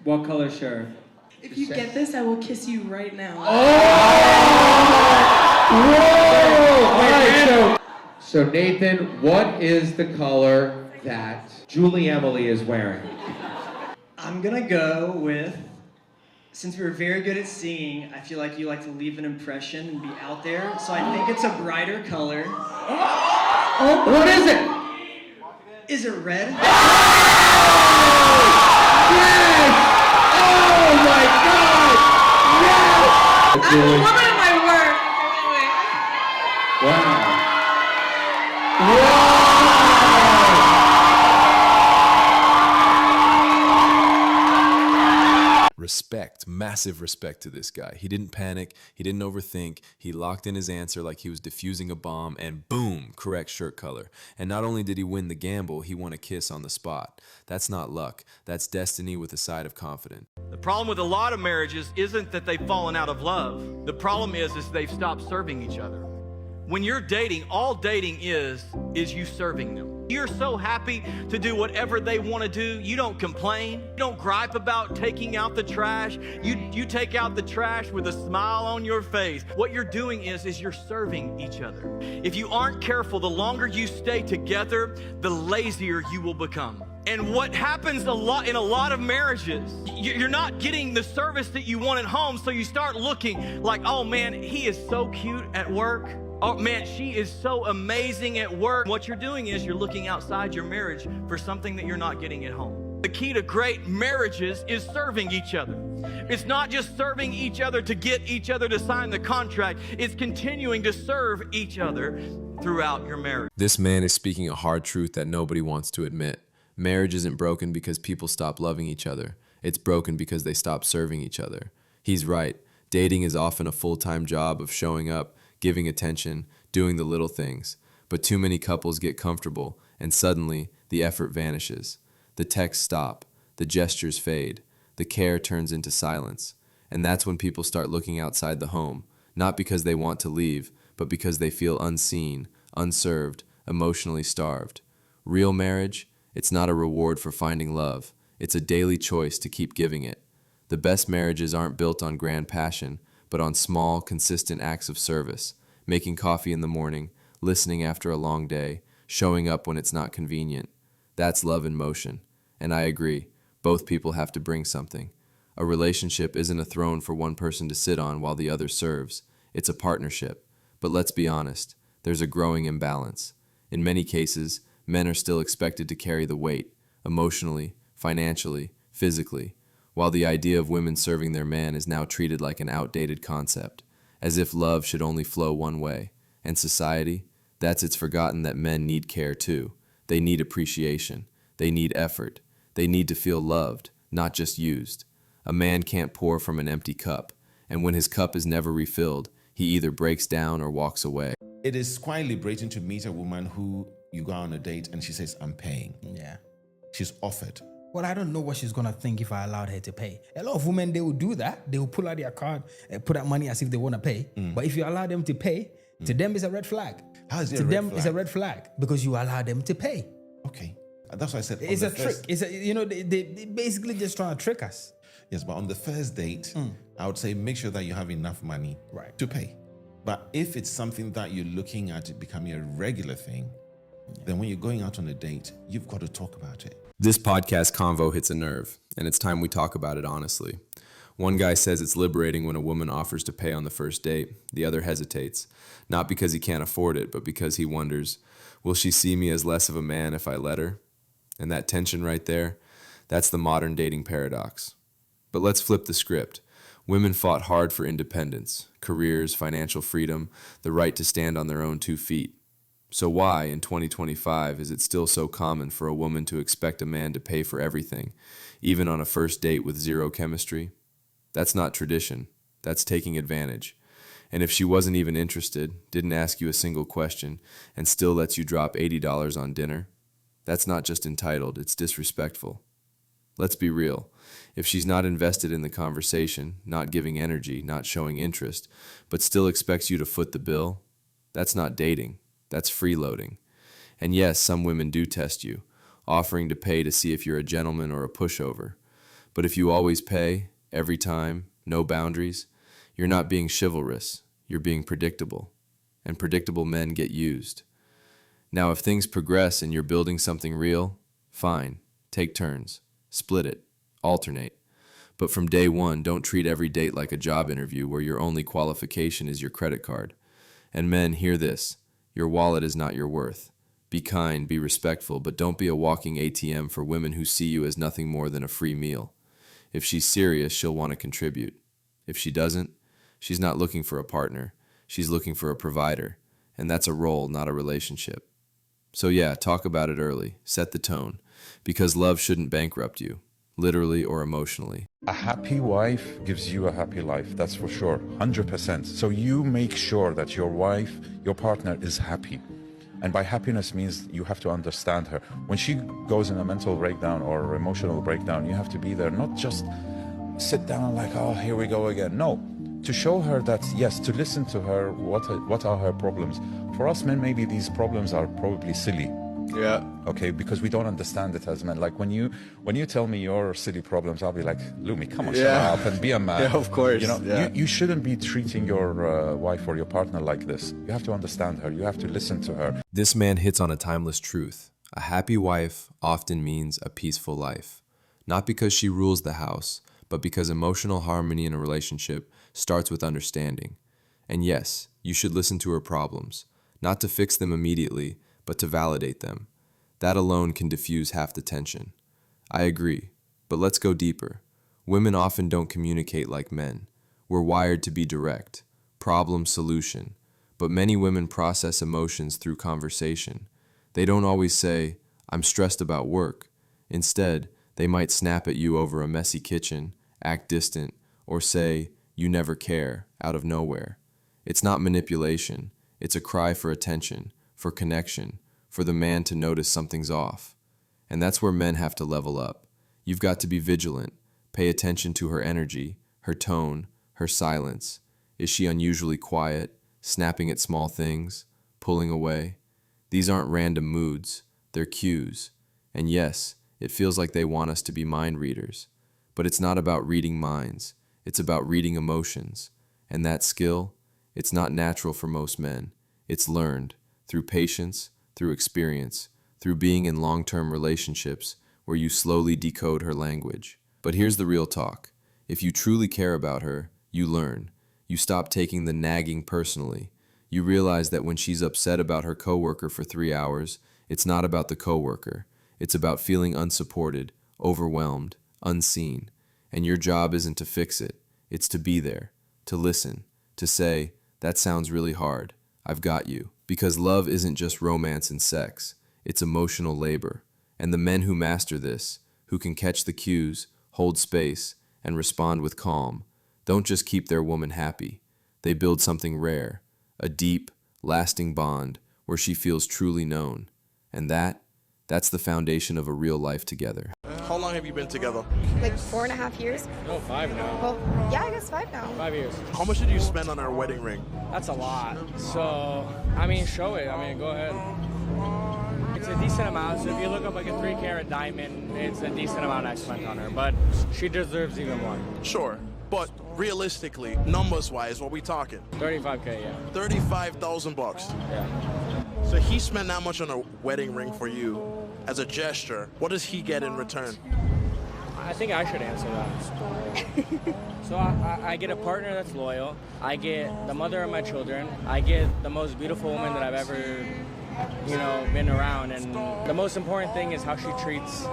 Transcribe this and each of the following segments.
What color shirt? If you get this, I will kiss you right now. Whoa! So Nathan, what is the color that Julie Emily is wearing? I'm gonna go with, since we're very good at singing, I feel like you like to leave an impression and be out there, so I think it's a brighter color. Oh, what is it? Is it red? Yes! Oh my God! Yes! I'm a woman of my word. Wow. Whoa! Respect, massive respect to this guy. He didn't panic, he didn't overthink, he locked in his answer like he was defusing a bomb, and boom, correct shirt color. And not only did he win the gamble, he won a kiss on the spot. That's not luck, that's destiny with a side of confidence. The problem with a lot of marriages isn't that they've fallen out of love. The problem is they've stopped serving each other. When you're dating, all dating is you serving them. You're so happy to do whatever they want to do. You don't complain. You don't gripe about taking out the trash. You take out the trash with a smile on your face. What you're doing is you're serving each other. If you aren't careful, the longer you stay together, the lazier you will become. And what happens in a lot of marriages, you're not getting the service that you want at home, so you start looking like, oh man, he is so cute at work. Oh man, she is so amazing at work. What you're doing is you're looking outside your marriage for something that you're not getting at home. The key to great marriages is serving each other. It's not just serving each other to get each other to sign the contract. It's continuing to serve each other throughout your marriage. This man is speaking a hard truth that nobody wants to admit. Marriage isn't broken because people stop loving each other. It's broken because they stop serving each other. He's right. Dating is often a full-time job of showing up, giving attention, doing the little things. But too many couples get comfortable, and suddenly the effort vanishes. The texts stop, the gestures fade, the care turns into silence. And that's when people start looking outside the home, not because they want to leave, but because they feel unseen, unserved, emotionally starved. Real marriage? It's not a reward for finding love. It's a daily choice to keep giving it. The best marriages aren't built on grand passion, but on small, consistent acts of service, making coffee in the morning, listening after a long day, showing up when it's not convenient. That's love in motion. And I agree, both people have to bring something. A relationship isn't a throne for one person to sit on while the other serves. It's a partnership. But let's be honest, there's a growing imbalance. In many cases, men are still expected to carry the weight, emotionally, financially, physically, while the idea of women serving their man is now treated like an outdated concept, as if love should only flow one way. And society, it's forgotten that men need care too. They need appreciation. They need effort. They need to feel loved, not just used. A man can't pour from an empty cup, and when his cup is never refilled, he either breaks down or walks away. It is quite liberating to meet a woman who you go on a date and she says, I'm paying. Yeah. She's offered. Well, I don't know what she's gonna think if I allowed her to pay. A lot of women, they will do that. They will pull out their card and put out money as if they want to pay. But if you allow them to pay, to them it's a red flag. How is it to a red them flag? it's a red flag because you allow them to pay. Okay. That's why I said It's a trick. It's they basically just trying to trick us. Yes, but on the first date, I would say make sure that you have enough money to pay. But if it's something that you're looking at it becoming a regular thing, then when you're going out on a date, you've got to talk about it. This podcast convo hits a nerve, and it's time we talk about it honestly. One guy says it's liberating when a woman offers to pay on the first date. The other hesitates, not because he can't afford it, but because he wonders, will she see me as less of a man if I let her? And that tension right there, that's the modern dating paradox. But let's flip the script. Women fought hard for independence, careers, financial freedom, the right to stand on their own 2 feet. So why, in 2025, is it still so common for a woman to expect a man to pay for everything, even on a first date with zero chemistry? That's not tradition. That's taking advantage. And if she wasn't even interested, didn't ask you a single question, and still lets you drop $80 on dinner, that's not just entitled, it's disrespectful. Let's be real. If she's not invested in the conversation, not giving energy, not showing interest, but still expects you to foot the bill, that's not dating. That's freeloading. And yes, some women do test you, offering to pay to see if you're a gentleman or a pushover. But if you always pay, every time, no boundaries, you're not being chivalrous, you're being predictable. And predictable men get used. Now, if things progress and you're building something real, fine, take turns, split it, alternate. But from day one, don't treat every date like a job interview where your only qualification is your credit card. And men, hear this, your wallet is not your worth. Be kind, be respectful, but don't be a walking ATM for women who see you as nothing more than a free meal. If she's serious, she'll want to contribute. If she doesn't, she's not looking for a partner. She's looking for a provider. And that's a role, not a relationship. So yeah, talk about it early. Set the tone. Because love shouldn't bankrupt you, literally or emotionally. A happy wife gives you a happy life, that's for sure, 100%. So you make sure that your wife, your partner is happy. And by happiness means you have to understand her. When she goes in a mental breakdown or emotional breakdown, you have to be there, not just sit down like, oh, here we go again. No, to show her that, yes, to listen to her, what are her problems. For us men, maybe these problems are probably silly. Yeah. Okay, because we don't understand it as men. Like when you tell me your silly problems, I'll be like, Lumi, come on, shut up and be a man. Yeah, of course. You know, you shouldn't be treating your wife or your partner like this. You have to understand her. You have to listen to her. This man hits on a timeless truth. A happy wife often means a peaceful life. Not because she rules the house, but because emotional harmony in a relationship starts with understanding. And yes, you should listen to her problems, not to fix them immediately, but to validate them. That alone can diffuse half the tension. I agree, but let's go deeper. Women often don't communicate like men. We're wired to be direct, problem, solution. But many women process emotions through conversation. They don't always say, I'm stressed about work. Instead, they might snap at you over a messy kitchen, act distant, or say, you never care, out of nowhere. It's not manipulation. It's a cry for attention, for connection, for the man to notice something's off. And that's where men have to level up. You've got to be vigilant. Pay attention to her energy, her tone, her silence. Is she unusually quiet, snapping at small things, pulling away? These aren't random moods. They're cues. And yes, it feels like they want us to be mind readers. But it's not about reading minds. It's about reading emotions. And that skill, it's not natural for most men. It's learned through patience, through experience, through being in long-term relationships where you slowly decode her language. But here's the real talk. If you truly care about her, you learn. You stop taking the nagging personally. You realize that when she's upset about her coworker for 3 hours, it's not about the coworker. It's about feeling unsupported, overwhelmed, unseen. And your job isn't to fix it. It's to be there, to listen, to say, that sounds really hard. I've got you. Because love isn't just romance and sex. It's emotional labor. And the men who master this, who can catch the cues, hold space, and respond with calm, don't just keep their woman happy. They build something rare, a deep, lasting bond where she feels truly known. And that's the foundation of a real life together. How long have you been together? Like 4.5 years. No, 5 now. Well, yeah, I guess 5 now. 5 years. How much did you spend on our wedding ring? That's a lot. So, I mean, show it. I mean, go ahead. It's a decent amount. So if you look up like a 3-carat diamond, it's a decent amount I spent on her. But she deserves even more. Sure, but realistically, numbers-wise, what we talking? 35K, yeah. 35,000 bucks. Yeah. So he spent that much on a wedding ring for you as a gesture. What does he get in return? I think I should answer that. So I get a partner that's loyal. I get the mother of my children. I get the most beautiful woman that I've ever, been around. And the most important thing is how she treats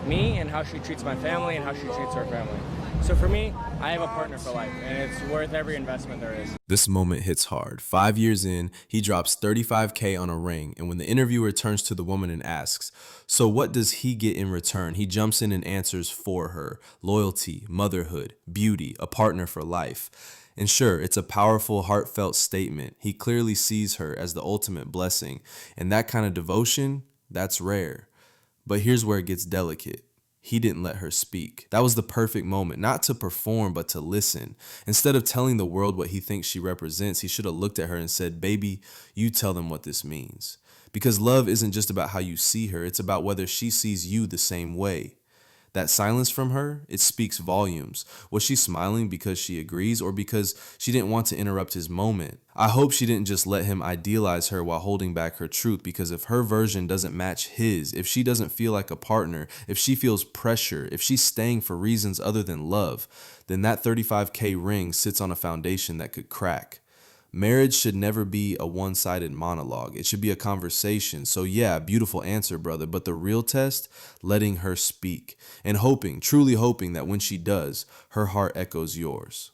me and how she treats my family and how she treats her family. So for me, I have a partner for life, and it's worth every investment there is. This moment hits hard. 5 years in, he drops $35K on a ring, and when the interviewer turns to the woman and asks, so what does he get in return? He jumps in and answers for her. Loyalty, motherhood, beauty, a partner for life. And sure, it's a powerful, heartfelt statement. He clearly sees her as the ultimate blessing, and that kind of devotion, that's rare. But here's where it gets delicate. He didn't let her speak. That was the perfect moment, not to perform, but to listen. Instead of telling the world what he thinks she represents, he should have looked at her and said, baby, you tell them what this means. Because love isn't just about how you see her, it's about whether she sees you the same way. That silence from her, it speaks volumes. Was she smiling because she agrees or because she didn't want to interrupt his moment? I hope she didn't just let him idealize her while holding back her truth, because if her version doesn't match his, if she doesn't feel like a partner, if she feels pressure, if she's staying for reasons other than love, then that $35K ring sits on a foundation that could crack. Marriage should never be a one-sided monologue. It should be a conversation. So yeah, beautiful answer, brother. But the real test, letting her speak and hoping, truly hoping that when she does, her heart echoes yours.